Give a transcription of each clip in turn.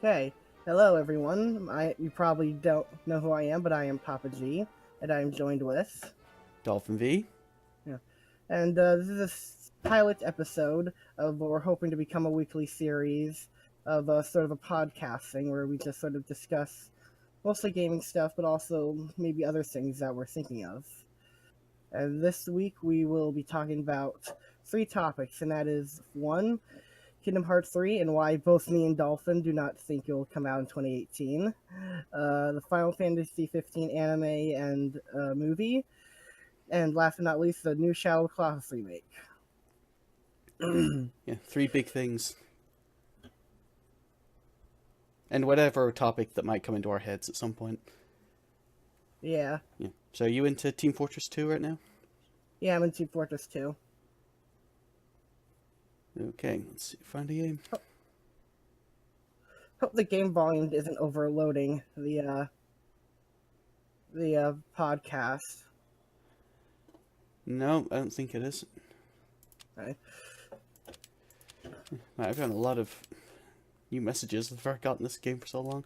Okay, hello everyone. You probably don't know who I am, but I am Poppa G, and I am joined with. DolphinVi. Yeah, and this is a pilot episode of what we're hoping to become a weekly series of sort of a podcasting where we just sort of discuss mostly gaming stuff, but also maybe other things that we're thinking of. And this week we will be talking about three topics, and that is one, Kingdom Hearts 3 and why both me and Dolphin do not think it will come out in 2018. The Final Fantasy 15 anime and movie. And last but not least, the new Shadow of the Colossus remake. Yeah, three big things. And whatever topic that might come into our heads at some point. Yeah. Yeah. So are you into Team Fortress 2 right now? Yeah, I'm in Team Fortress 2. Okay, let's see. Find a game. Hope the game volume isn't overloading the podcast. No, I don't think it is. Right. I've gotten a lot of new messages. I've never gotten this game for so long.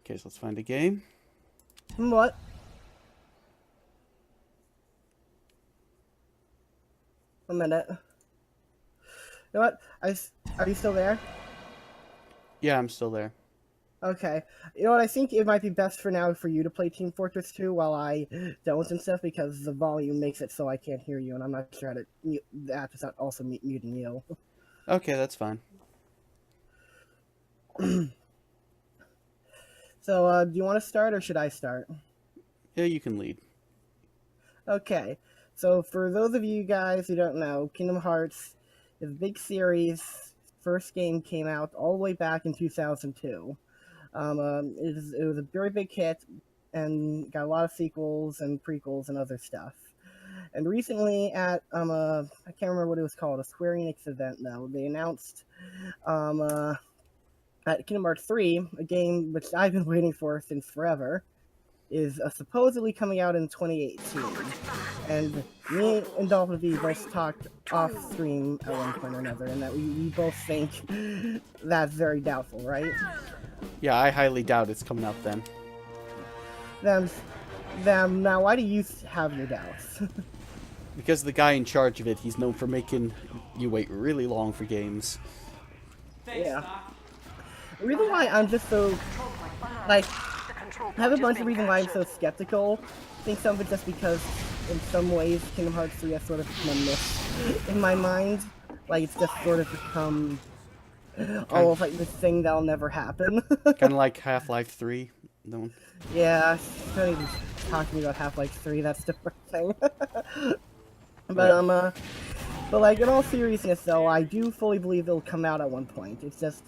Okay, so let's find a game. What? A minute. You know what? Are you still there? Yeah, I'm still there. Okay. You know what? I think it might be best for now for you to play Team Fortress 2 while I don't and stuff because the volume makes it so I can't hear you, and I'm not sure how to mute the app without also muting you. Okay, that's fine. So, do you want to start or should I start? Yeah, you can lead. Okay. So, for those of you guys who don't know, Kingdom Hearts is a big series. First game came out all the way back in 2002. It was a very big hit and got a lot of sequels and prequels and other stuff. And recently at I can't remember what it was called, a Square Enix event though, they announced at Kingdom Hearts 3, a game which I've been waiting for since forever, is supposedly coming out in 2018. And me and DolphinVi both talked off stream at one point or another, and that we both think that's very doubtful, right? Yeah, I highly doubt it's coming out then. Now, why do you have your doubts? Because the guy in charge of it, he's known for making you wait really long for games. Yeah. The reason why I'm just so, like, I have a bunch of reasons why I'm so skeptical. I think some of it just because, in some ways, Kingdom Hearts 3 has sort of become a myth in my mind. Like, it's just sort of become almost like this thing that'll never happen. Kind of like Half-Life 3. No. Yeah, don't even talk to me about Half-Life 3, that's the first thing. But, but like, in all seriousness though, I do fully believe it'll come out at one point. It's just,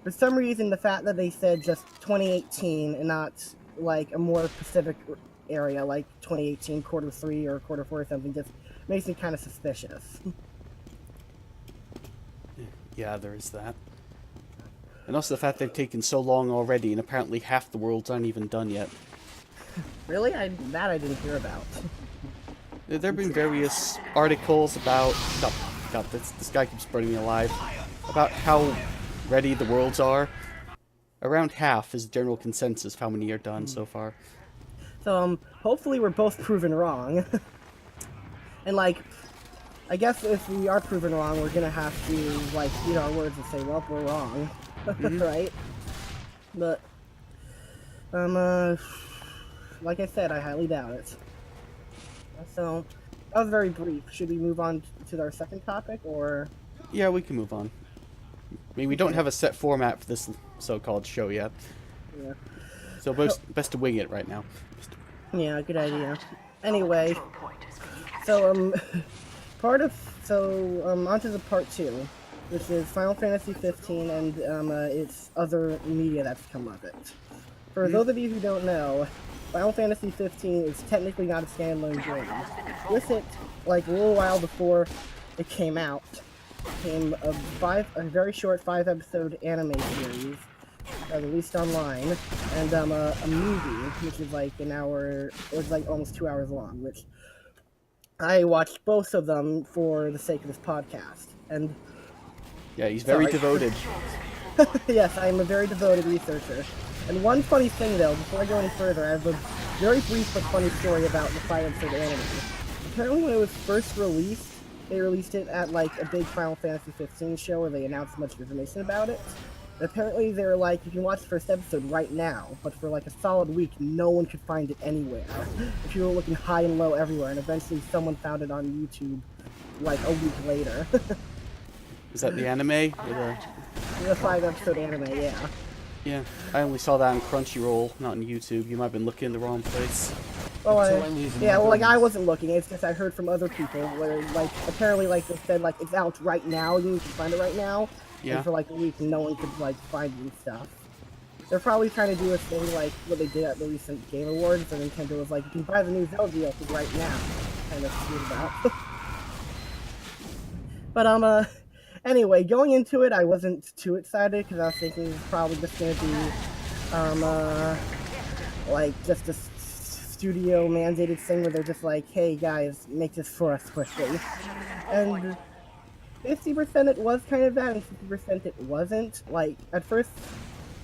for some reason, the fact that they said just 2018 and not, like, a more specific area, like 2018 quarter 3 or quarter 4 or something, just makes me kind of suspicious. Yeah, there is that. And also the fact they've taken so long already, and apparently half the worlds aren't even done yet. Really? That I didn't hear about. There have been various articles about... Oh, God, this guy keeps burning me alive. About how ready the worlds are. Around half is general consensus of how many are done so far. So, hopefully we're both proven wrong. And, like, I guess if we are proven wrong, we're gonna have to, like, eat our words and say, well, we're wrong. Right? But, like I said, I highly doubt it. So, that was very brief. Should we move on to our second topic, or...? Yeah, we can move on. I mean, we don't have a set format for this so-called show yet. Yeah. So best to wing it right now. Yeah, good idea. Anyway, so, onto the part 2, which is Final Fantasy 15 and, its other media that's come of it. For those of you who don't know, Final Fantasy 15 is technically not a standalone game. With it, like, a little while before it came out, came a very short 5-episode anime series, released online, and a movie, which is like an hour, it was like almost 2 hours long, which I watched both of them for the sake of this podcast. And Yeah, he's very Sorry. devoted. yes, I am a very devoted researcher. And one funny thing, though, before I go any further, I have a very brief but funny story about the 5-episode anime. Apparently, when it was first released, they released it at like a big Final Fantasy 15 show where they announced a bunch of information about it. And apparently, they were like, you can watch the first episode right now, but for like a solid week, no one could find it anywhere. People were looking high and low everywhere, and eventually someone found it on YouTube like a week later. Is that the anime? Or The 5-episode anime, yeah. yeah, I only saw that on Crunchyroll, not on YouTube. You might have been looking in the wrong place. Well, yeah, well, like, I wasn't looking, it's just I heard from other people where, like, apparently, like, they said, like, it's out right now, you can find it right now, Yeah. and for, like, a week, no one could, like, find it and stuff. They're probably trying to do a thing like what they did at the recent Game Awards, and Nintendo was like, you can buy the new Zelda DLC right now. Kind of screwed about. But, anyway, going into it, I wasn't too excited, because I was thinking it was probably just gonna be, like, just a studio mandated thing where they're just like, hey guys, make this for us quickly. And 50% it was kind of that, and 50% it wasn't. Like, at first,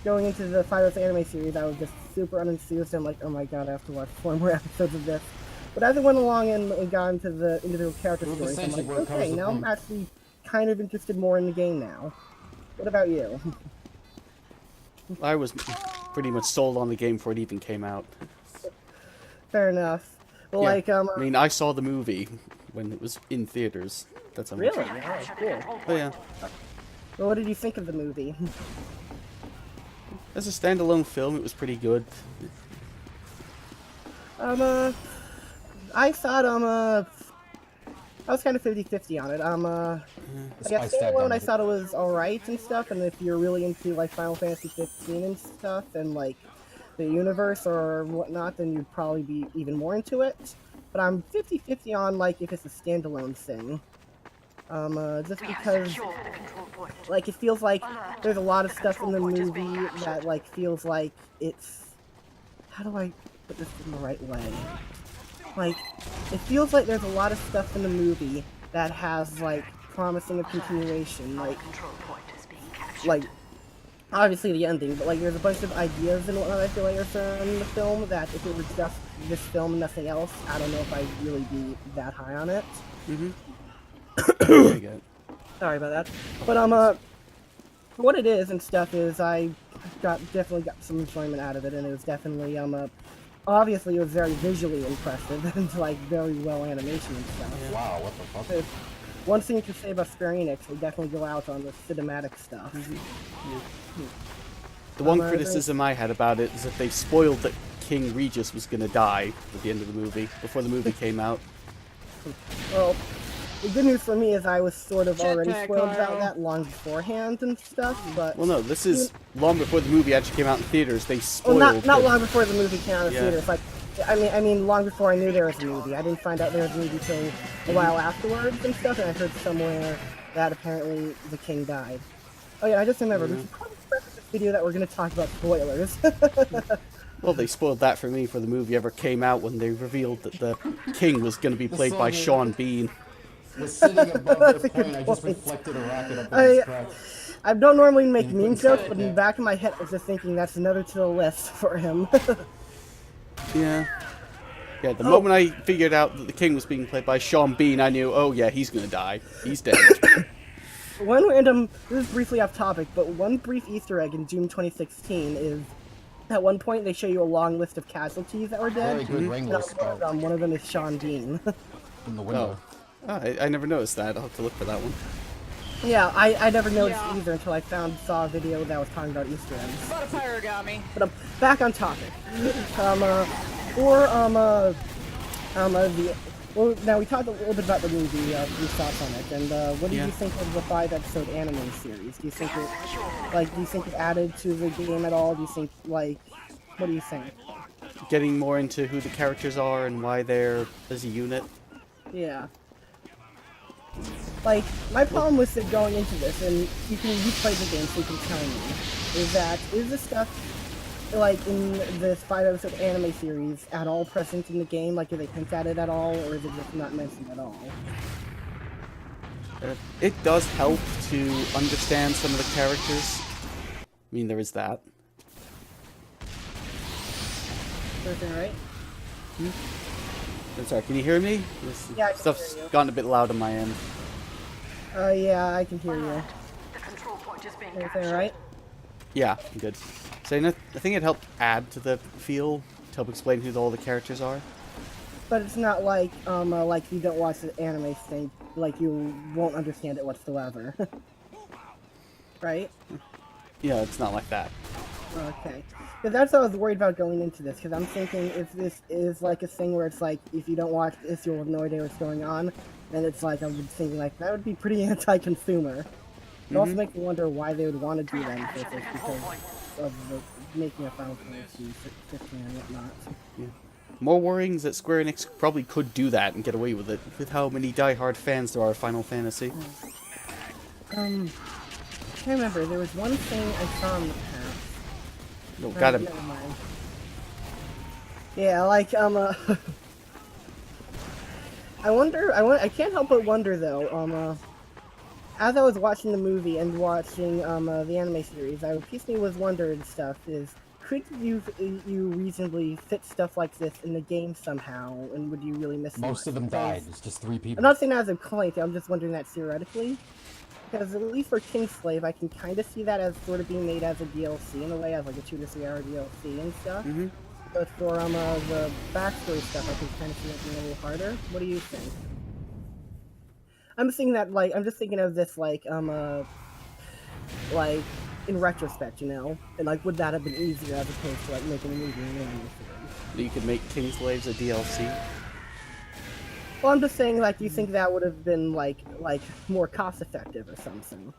going into the 5 anime series, I was just super unenthused. I'm like, oh my god, I have to watch 4 more episodes of this. But as I went along and got into the individual character stories, I'm like, okay, now I'm actually kind of interested more in the game now. What about you? I was pretty much sold on the game before it even came out. Fair enough. Well, Yeah. like, I mean, I saw the movie when it was in theaters. That's how much. really? Oh, cool. Oh yeah. Well, what did you think of the movie? As a standalone film, it was pretty good. I thought, I was kind of 50-50 on it. I guess standalone, I thought it was alright and stuff, and if you're really into, like, Final Fantasy 15 and stuff, and, like, the universe or whatnot, then you'd probably be even more into it. But I'm 50-50 on, like, if it's a standalone thing. Just because, like, it feels like there's a lot of stuff in the movie that, like, feels like it's... How do I put this in the right way? Like, it feels like there's a lot of stuff in the movie that has, like, promising of continuation, like, obviously the ending, but, like, there's a bunch of ideas and whatnot I feel like are in the film that if it were just this film and nothing else, I don't know if I'd really be that high on it. Mm-hmm. I get it. Sorry about that. But, what it is and stuff is I definitely got some enjoyment out of it, and it was definitely, obviously it was very visually impressive and, like, very well animation and stuff. Yeah. Wow, what the fuck? One thing you can say about Square Enix, they definitely go out on the cinematic stuff. The one criticism I had about it is that they spoiled that King Regis was gonna die at the end of the movie, before the movie came out. Well, the good news for me is I was sort of already Jetpack, spoiled about Carl. that long beforehand and stuff, but... Well, no, this is long before the movie actually came out in theaters. They Well, spoiled not that- long before the movie came out in Yeah. theaters. Like, I mean, long before I knew there was a movie. I didn't find out there was a movie till a while afterwards and stuff. And I heard somewhere that apparently the king died. Oh yeah, I just remembered. We should probably preface this video that we're going to talk about spoilers. Well, they spoiled that for me before the movie ever came out when they revealed that the king was going to be played by Sean Bean. Was sitting above That's the a good point, I just point. reflected a rocket up in his crack. I don't normally make You meme couldn't jokes, say it, but in yeah. the back of my head I was just thinking that's another to the list for him. Yeah. Yeah, the moment I figured out that the king was being played by Sean Bean, I knew, oh yeah, he's going to die. He's dead. One random, this is briefly off topic, but one brief Easter egg in June 2016 is, at one point they show you a long list of casualties that were dead. Very good And ringless spout one of them is Sean Bean. in the window. I never noticed that. I'll have to look for that one. Yeah, I never noticed either until I saw a video that was talking about Easter eggs. What a origami. But back on topic. Well, now we talked a little bit about the movie, your thoughts on it, and what did Yeah. you think of the 5-episode anime series? Do you think it added to the game at all? Do you think, like, what do you think? Getting more into who the characters are and why they're as a unit. Yeah. Like, my problem with it going into this, and you played the game so you can tell me, is the stuff like in this 5-episode anime series at all present in the game? Like, do they hint at it at all, or is it just not mentioned at all? It does help to understand some of the characters. I mean, there is that. Everything right? I'm sorry, can you hear me? This Yeah, I can stuff's hear you. gotten a bit loud on my end. Yeah, I can hear you. The control point is being Everything right? Yeah, I'm good. So I think it helped add to the feel to help explain who all the characters are. But it's not like you don't watch the anime thing, like you won't understand it whatsoever. Right? Yeah, it's not like that. Okay. Because that's what I was worried about going into this, because I'm thinking if this is like a thing where it's like, if you don't watch this, you'll have no idea what's going on, then it's like, I'm thinking like, that would be pretty anti-consumer. It also makes me wonder why they would want to do that in the first place, because of making a Final Fantasy 15 and whatnot. Yeah. More worrying is that Square Enix probably could do that and get away with it, with how many die-hard fans there are of Final Fantasy. I can't remember, there was one thing I saw in the past. No, gotta... Never mind. Yeah, like, I can't help but wonder, though, as I was watching the movie and watching, the anime series, I piecely was wondering stuff is, could you reasonably fit stuff like this in the game somehow, and would you really miss Most of them died. It's just 3 people. I'm not saying that as a complaint, I'm just wondering that theoretically. Because at least for Kingslave, I can kind of see that as sort of being made as a DLC in a way, as like a 2 to 3 hour DLC and stuff. But for the backstory stuff, I can kind of see it being a little harder. What do you think? I'm just thinking that, like, I'm just thinking of this, like in retrospect, you know, and like, would that have been easier as opposed to like making a movie and anime series? You could make Kingslaves a DLC. Well, I'm just saying, like, do you think that would have been like more cost effective or something?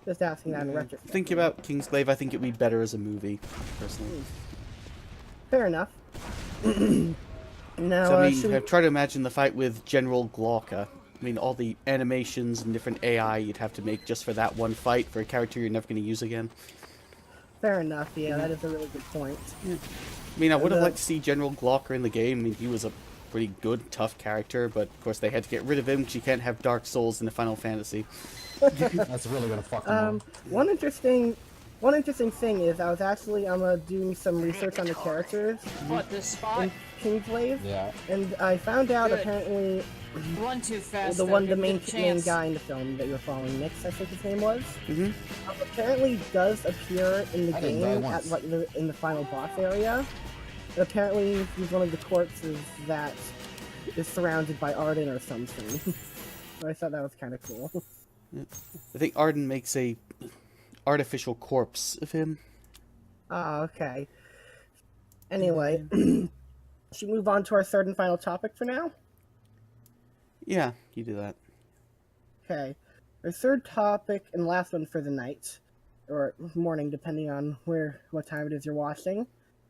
Just asking that in retrospect. Thinking about Kingslave, I think it'd be better as a movie, personally. Fair enough. Now, So, I mean, try to imagine the fight with General Glauca. I mean, all the animations and different AI you'd have to make just for that one fight for a character you're never going to use again. Fair enough, yeah, that is a really good point. Yeah. I mean, I would have liked to see General Glauca in the game. I mean, he was a pretty good, tough character, but of course they had to get rid of him because you can't have Dark Souls in a Final Fantasy. That's really gonna fuck them up. One interesting thing is I was actually doing some research on the characters What, this spot? in Kingslave, Yeah. and I found out Good. apparently Run too fast. the though. main Good chance. guy in the film that you're following, Nix, I think his name was, Mm-hmm. apparently does appear in the I didn't game die at once. in the final boss area. And apparently he's one of the corpses that is surrounded by Arden or something. So I thought that was kind of cool. I think Arden makes a artificial corpse of him. Ah, okay. Anyway, should we move on to our third and final topic for now? Yeah, you do that. Okay. Our third topic and last one for the night, or morning, depending on what time it is you're watching,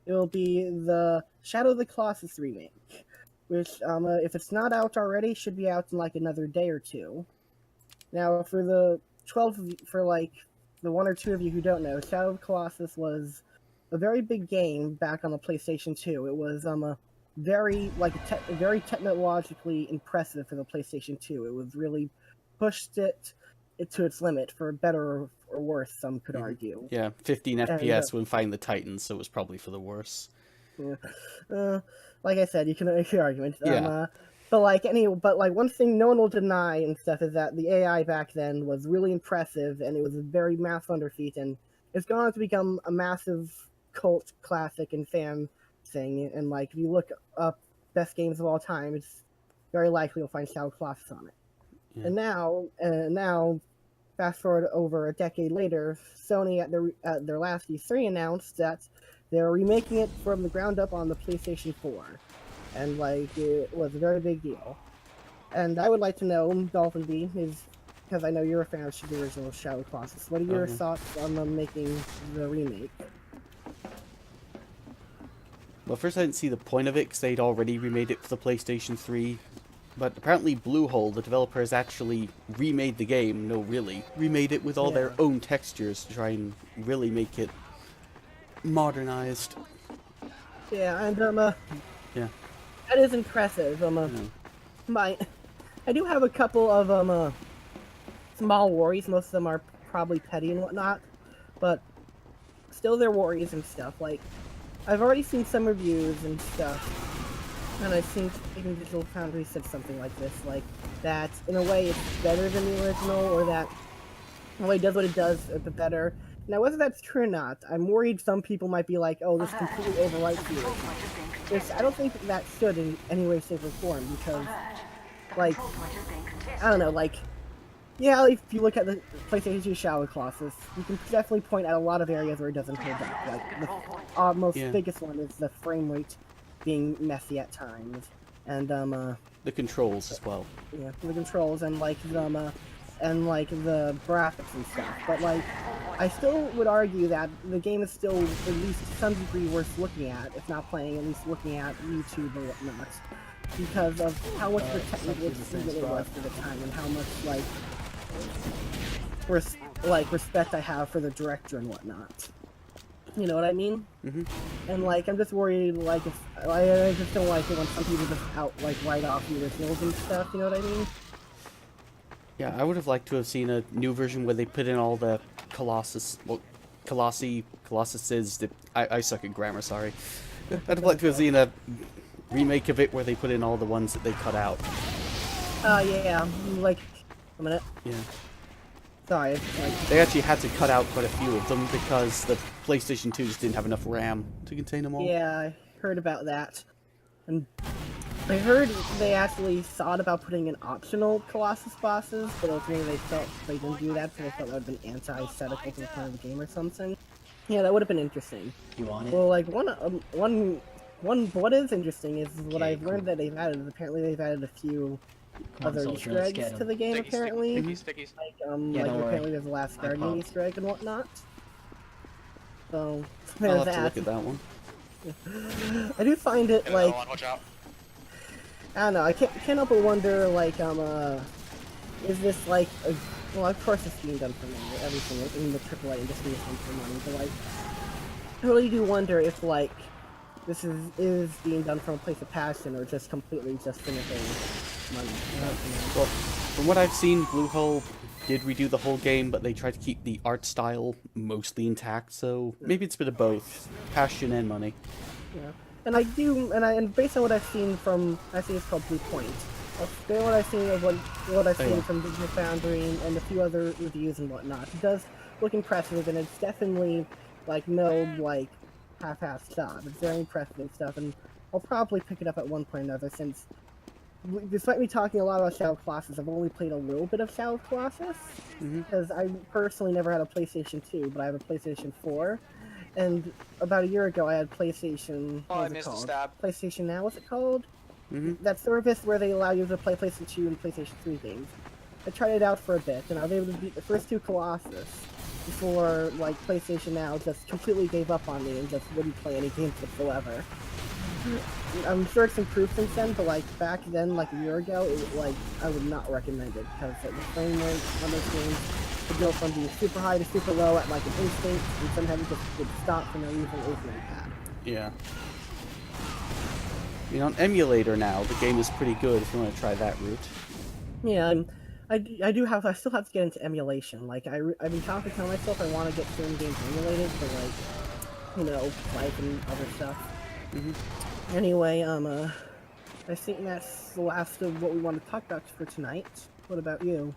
it will be the Shadow of the Colossus remake, which, if it's not out already, should be out in like another day or two. Now, for the 12, for the 1 or 2 of you who don't know, Shadow of the Colossus was a very big game back on the PlayStation 2. It was very very technologically impressive for the PlayStation 2. It was really pushed it to its limit, for better or worse, some could argue. Yeah, 15 FPS when fighting the Titans, so it was probably for the worse. Yeah. Like I said, you can make your argument. Yeah. But one thing no one will deny and stuff is that the AI back then was really impressive, and it was a very massive underfeat, and it's gone on to become a massive cult classic and fan thing. And like, if you look up best games of all time, it's very likely you'll find Shadow Colossus on it. Yeah. And now, fast forward over a decade later, Sony at their last E3 announced that they're remaking it from the ground up on the PlayStation 4. And like, it was a very big deal. And I would like to know, DolphinVi, because I know you're a fan of the original Shadow Colossus. What are your thoughts on them making the remake? Well, first I didn't see the point of it because they'd already remade it for the PlayStation 3. But apparently Bluehole, the developer, has actually remade the game. No, really. Remade it with all their own textures to try and really make it modernized. Yeah, and Yeah. that is impressive. I do have a couple of small worries. Most of them are probably petty and whatnot, but still they're worries and stuff. Like, I've already seen some reviews and stuff, and I've seen even Digital Foundry said something like this, like that in a way it's better than the original, or that in a way it does what it does, but better. Now, whether that's true or not, I'm worried some people might be like, "Oh, this completely overwrites the original." Which I don't think that should in any way, shape, or form, because, like, I don't know, like, yeah, if you look at the PlayStation 2 shower classes, you can definitely point out a lot of areas where it doesn't hold up. Like, the most biggest one is the frame rate being messy at times, and The controls as well. yeah, the controls and like the graphics and stuff. But like, I still would argue that the game is still at least to some degree worth looking at, if not playing, at least looking at YouTube or whatnot, because of how much of a technical achievement it was for the time, and how much respect I have for the director and whatnot. You know what I mean? Mm-hmm. And like, I'm just worried, like, if I just don't like it when some people just write off the originals and stuff. You know what I mean? Yeah, I would have liked to have seen a new version where they put in all the Colossuses. I suck at grammar, sorry. I'd have liked to have seen a remake of it where they put in all the ones that they cut out. Yeah, like, a minute. Yeah. Sorry, like... They actually had to cut out quite a few of them because the PlayStation 2 just didn't have enough RAM to contain them all. Yeah, I heard about that. And I heard they actually thought about putting in optional Colossus bosses, but ultimately they felt they didn't do that, so they felt that would have been anti-aesthetical to the point of the game or something. Yeah, that would have been interesting. You want it? Well, like, what is interesting is what I've learned that they've added. Apparently they've added a few other Easter eggs to the game, apparently. Stickies. Apparently there's a Last Guardian Easter egg and whatnot. So, there's I'll have that. to look at that one. I do find it, like... Watch out. I don't know, I can't help but wonder, like, is this, like, well, of course it's being done for money, everything in the AAA industry is done for money, but, like, I really do wonder if, like, this is being done from a place of passion, or just completely just cynical money. Well, from what I've seen, Bluehole did redo the whole game, but they tried to keep the art style mostly intact, so maybe it's a bit of both, passion and money. Yeah. And based on what I've seen from, I think it's called Blue Point. Based on what I've seen of what I've seen from Digital Foundry and a few other reviews and whatnot, it does look impressive, and it's definitely no half-assed stuff. It's very impressive and stuff, and I'll probably pick it up at one point or another, since despite me talking a lot about Shadow of Colossus, I've only played a little bit of Shadow of Colossus, because I personally never had a PlayStation 2, but I have a PlayStation 4. And about a year ago, I had PlayStation. What was it called? PlayStation Now, what's it called? That service where they allow you to play PlayStation 2 and PlayStation 3 games. I tried it out for a bit, and I was able to beat the first two Colossus before, PlayStation Now just completely gave up on me and just wouldn't play any games whatsoever. I'm sure it's improved since then, but back then, a year ago, I would not recommend it, because the frame rate on those games would go from being super high to super low at an instant, and sometimes it just would stop for no reason opening pad. Yeah. On emulator now, the game is pretty good if you want to try that route. Yeah, I still have to get into emulation. I've been constantly telling myself I want to get certain games emulated for, life and other stuff. Anyway, I think that's the last of what we want to talk about for tonight. What about you?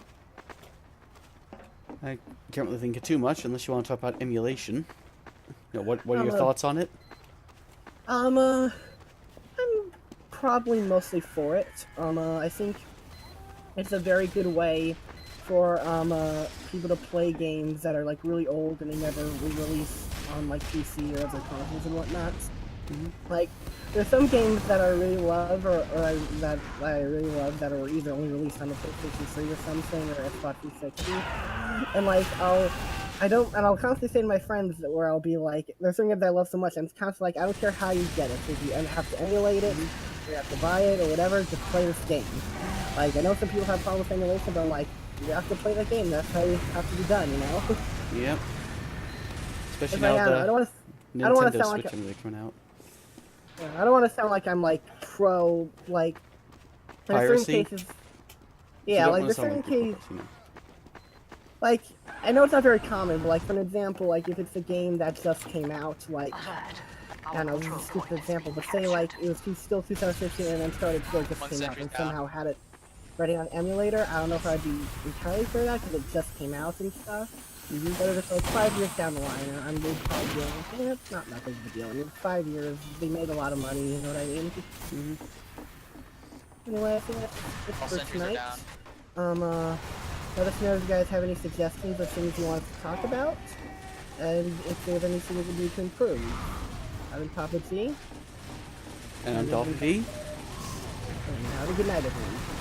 I can't really think of too much unless you want to talk about emulation. What are your thoughts on it? I'm probably mostly for it. I think it's a very good way for people to play games that are really old and they never re-release on PC or other consoles and whatnot. There's some games that I really love, that I really love that are either only released on the PlayStation 3 or something, or Xbox 360, and I'll constantly say to my friends where I'll be there's something that I love so much, and it's constantly I don't care how you get it, if you have to emulate it, you have to buy it, or whatever, just play this game. I know some people have problems with emulation, but you have to play the game, that's how you have to be done, Yep. Especially now now I don't want to... don't want to Nintendo sound Switch like emulator coming out. I don't want to sound like I'm like pro like. There's certain Piracy? cases. You Yeah, don't like wanna there's sound certain like you're cases. pro, you know. Like, I know it's not very common, but like for an example, like if it's a game that just came out, like I don't know, this is a stupid example, but say like it was still 2015 and then started to just came out and somehow had it ready on emulator. I don't know if I'd be entirely for that because it just came out and stuff. But if it's like 5 years down the line, I'm probably dealing with it. It's not nothing of a deal. I mean, 5 years, they made a lot of money. You know what I mean? Anyway, I think that's it for tonight. Let us know if you guys have any suggestions or things you want us to talk about, and if there's anything we can do to improve. I've been Poppa G. And I'm DolphinVi. And have a good night, everyone.